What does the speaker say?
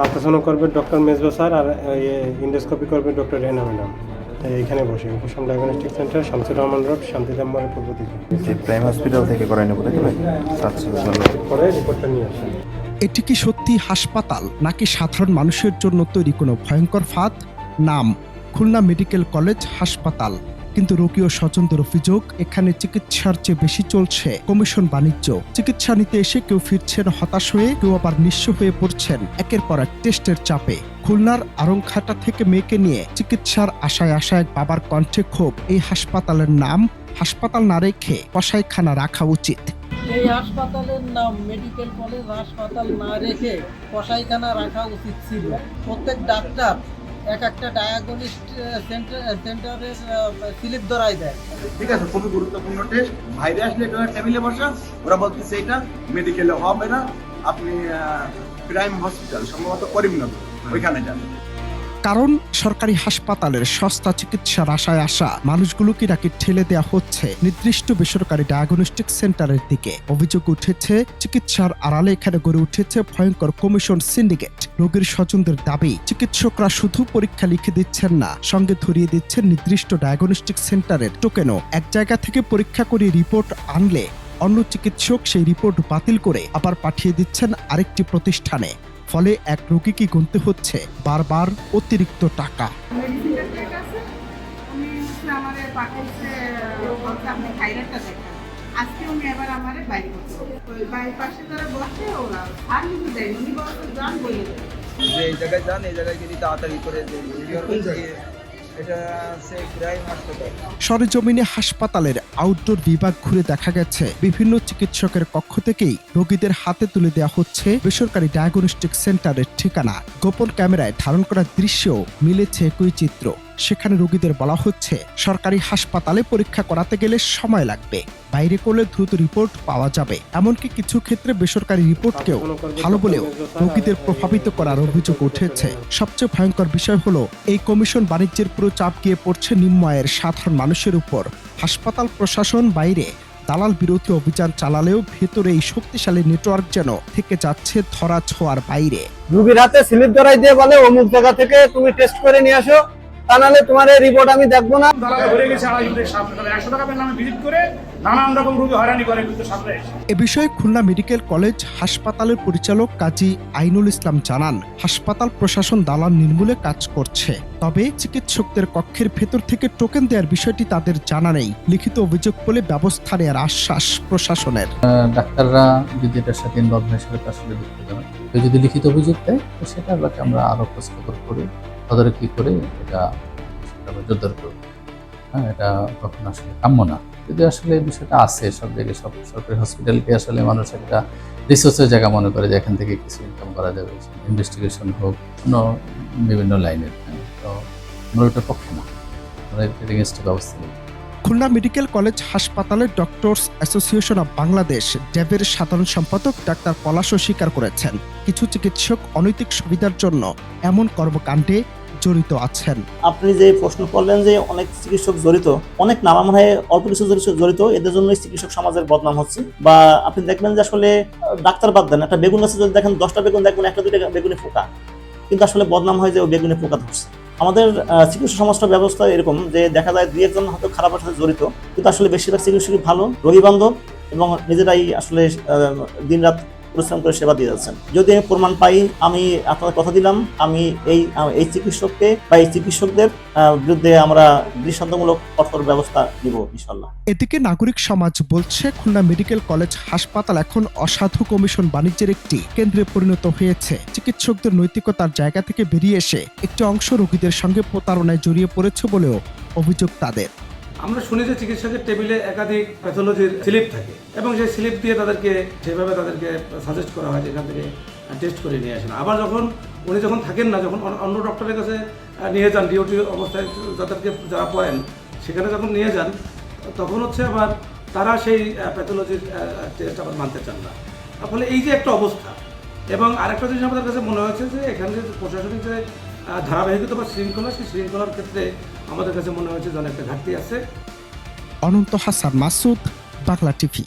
Ultrasound করবে doctor Mezba sir, আর endoscopy করবে ডক্টর রেনা ম্যাডাম। এখানে বসে Upasham diagnostic centre, Shamsur Rahman road, Shantidham মোড়ের পূর্ব দিকে। প্রাইম হসপিটাল থেকে করাই নেবো তাই তো ভাই? পরে রিপোর্টটা নিয়ে আসেন। এটি কি সত্যি হাসপাতাল নাকি সাধারণ মানুষের জন্য তৈরি কোনো ভয়ঙ্কর ফাঁদ? নাম খুলনা মেডিকেল কলেজ হাসপাতাল, কিন্তু রোগী ও স্বজনদের অভিযোগ এখানে চিকিৎসার চেয়ে বেশি চলছে কমিশন বাণিজ্য। চিকিৎসা নিতে এসে কেউ ফিরছেন হতাশ হয়ে, কেউ আবার নিঃস্ব হয়ে পড়ছেন একের পর এক টেস্টের চাপে। খুলনার আরংঘাটা থেকে মেয়েকে নিয়ে চিকিৎসার আশায় এক বাবার কণ্ঠে ক্ষোভ। এই হাসপাতালের নাম হাসপাতাল না রেখে কসাইখানা রাখা উচিত। এই হাসপাতালের নাম মেডিকেল কলেজ হাসপাতাল না রেখে কসাইখানা রাখা উচিত ছিল। প্রত্যেক ডাক্তার এক একটা ডায়াগনিস্ট সেন্টারের স্লিপ ধরাই দেয়। ঠিক আছে, খুবই গুরুত্বপূর্ণ টেস্ট। বাইরে আসলে এটা টেবিলে বসা, ওরা বলতেছে এটা মেডিকেলে হবে না, আপনি প্রাইম হসপিটাল সম্ভবত করিমনগর ওইখানে যান। কারণ সরকারি হাসপাতালের সস্তা চিকিৎসার আশায় আসা মানুষগুলোকে নাকি ঠেলে দেওয়া হচ্ছে নির্দিষ্ট বেসরকারি ডায়াগনস্টিক সেন্টারের দিকে। অভিযোগ উঠেছে চিকিৎসার আড়ালে এখানে গড়ে উঠেছে ভয়ঙ্কর কমিশন সিন্ডিকেট। রোগীর স্বজনদের দাবি, চিকিৎসকরা শুধু পরীক্ষা লিখে দিচ্ছেন না, সঙ্গে ধরিয়ে দিচ্ছেন নির্দিষ্ট ডায়াগনস্টিক সেন্টারের টোকেনও। এক জায়গা থেকে পরীক্ষা করে রিপোর্ট আনলে অন্য চিকিৎসক সেই রিপোর্ট বাতিল করে আবার পাঠিয়ে দিচ্ছেন আরেকটি প্রতিষ্ঠানে। ফলে এক রোগীকে গুনতে হচ্ছে বারবার অতিরিক্ত টাকা। এই জায়গায় যান, এই জায়গায় যদি তাড়াতাড়ি করে সরেজমিনে হাসপাতালের আউটডোর বিভাগ ঘুরে দেখা গেছে বিভিন্ন চিকিৎসকের কক্ষ থেকেই রোগীদের হাতে তুলে দেওয়া হচ্ছে বেসরকারি ডায়াগনস্টিক সেন্টারের ঠিকানা। গোপন ক্যামেরায় ধারণ করা দৃশ্যেও মিলেছে একই চিত্র। সেখানে রোগীদের বলা হচ্ছে সরকারি হাসপাতালে পরীক্ষা করাতে গেলে সময় লাগবে, বাইরে করলে দ্রুত রিপোর্ট পাওয়া যাবে। এমনকি কিছু ক্ষেত্রে বেসরকারি রিপোর্টকেও ভালো বলেও রোগীদের প্রভাবিত করার অভিযোগ উঠেছে। সবচেয়ে ভয়ঙ্কর বিষয় হলো এই কমিশন বাণিজ্যের পুরো চাপ গিয়ে পড়ছে নিম্ন আয়ের সাধারণ মানুষের উপর। হাসপাতাল প্রশাসন বাইরে দালাল বিরোধী অভিযান চালালেও ভেতরে এই শক্তিশালী নেটওয়ার্ক যেন থেকে যাচ্ছে ধরা ছোঁয়ার বাইরে। রোগীর হাতে স্লিপ ধরাই দিয়ে বলে অমুক জায়গা থেকে তুমি টেস্ট করে নিয়ে আসো, তা নাহলে তোমার এই রিপোর্ট আমি দেখবো না। এ বিষয়ে খুলনা মেডিকেল কলেজ হাসপাতালের পরিচালক কাজী আইনুল ইসলাম জানান, হাসপাতাল প্রশাসন দালাল নির্মূলে কাজ করছে, তবে চিকিৎসকদের কক্ষের ভেতর থেকে টোকেন দেওয়ার বিষয়টি তাদের জানা নেই। লিখিত অভিযোগ বলে ব্যবস্থা নেওয়ার আশ্বাস প্রশাসনের। ডাক্তাররা যদি এটার সাথে ইনভলভ হয় সেটা আসলে দুঃখজনক। কেউ যদি লিখিত অভিযোগ দেয় তো সেটা আমরা আরো খোঁজখবর করে তদারকি করে এটা জোরদার করব। হ্যাঁ, এটা কখনো আসলে কাম্য না। যদি আসলে এই বিষয়টা আছে সব জায়গায়, সব সরকারি হসপিটালকে আসলে মানুষ একটা রিসোর্সের জায়গা মনে করে যে এখান থেকে কিছু ইনকাম করা যাবে, ইনভেস্টিগেশন হোক, অন্য বিভিন্ন লাইনের। তো আমরা ওটার পক্ষে না, আমরা এগেইনস্টে ব্যবস্থা নেই। খুলনা মেডিকেল কলেজ হাসপাতালের ডক্টরস অ্যাসোসিয়েশন অব বাংলাদেশ ড্যাবের সাধারণ সম্পাদক ডাক্তার পলাশও স্বীকার করেছেন, কিছু চিকিৎসক অনৈতিক সুবিধার জন্য এমন কর্মকাণ্ডে জড়িত আছেন। আপনি যে প্রশ্ন করলেন যে অনেক চিকিৎসক জড়িত, অনেক নাম মনে হয় অল্প কিছু জড়িত, এদের জন্য চিকিৎসক সমাজের বদনাম হচ্ছে। বা আপনি দেখবেন যে আসলে ডাক্তার বাদ দেন, একটা বেগুন গাছে যদি দেখেন 10টা বেগুন দেখবেন, একটা দুইটা বেগুনে পোকা, কিন্তু আসলে বদনাম হয় যে ওই বেগুনে পোকা ধরছে। আমাদের চিকিৎসা সমাজটা ব্যবস্থা এরকম যে দেখা যায় দুই একজন হয়তো খারাপের সাথে জড়িত, কিন্তু আসলে বেশিরভাগ চিকিৎসকই ভালো, রোগী বান্ধব এবং নিজেরাই আসলে দিনরাত পরিশ্রম করে সেবা দিয়ে যাচ্ছেন। যদি আমি প্রমাণ পাই, আমি আপনাদের কথা দিলাম, আমি এই চিকিৎসককে বা এই চিকিৎসকদের বিরুদ্ধে আমরা দৃষ্টান্তমূলক কঠোর ব্যবস্থা নিব ইনশাআল্লাহ। এদিকে নাগরিক সমাজ বলছে, খুলনা মেডিকেল কলেজ হাসপাতাল এখন অসাধু কমিশন বাণিজ্যের একটি কেন্দ্রে পরিণত হয়েছে। চিকিৎসকদের নৈতিকতার জায়গা থেকে বেরিয়ে এসে একটি অংশ রোগীদের সঙ্গে প্রতারণায় জড়িয়ে পড়েছে বলেও অভিযোগ তাদের। আমরা শুনি যে চিকিৎসকের টেবিলে একাধিক প্যাথোলজির স্লিপ থাকে এবং সেই স্লিপ দিয়ে তাদেরকে সেভাবে তাদেরকে সাজেস্ট করা হয় যে এখান থেকে টেস্ট করে নিয়ে আসেন। আবার উনি যখন থাকেন না, যখন অন্য ডক্টরের কাছে নিয়ে যান, ডিউটি অবস্থায় যারা পড়েন সেখানে যখন নিয়ে যান, তখন আবার তারা সেই প্যাথোলজির টেস্ট আবার মানতে চান না। ফলে এই যে একটা অবস্থা, এবং আরেকটা জিনিস আমাদের কাছে মনে হয়েছে যে এখানে যে প্রশাসনিক যে ধারাবাহিকতা বা শৃঙ্খলা, সেই শৃঙ্খলার ক্ষেত্রে আমাদের কাছে মনে হয়েছে যে অনেকটা ঘাটতি আছে। অনন্ত হাসান মাসুদ, বাংলা টিভি।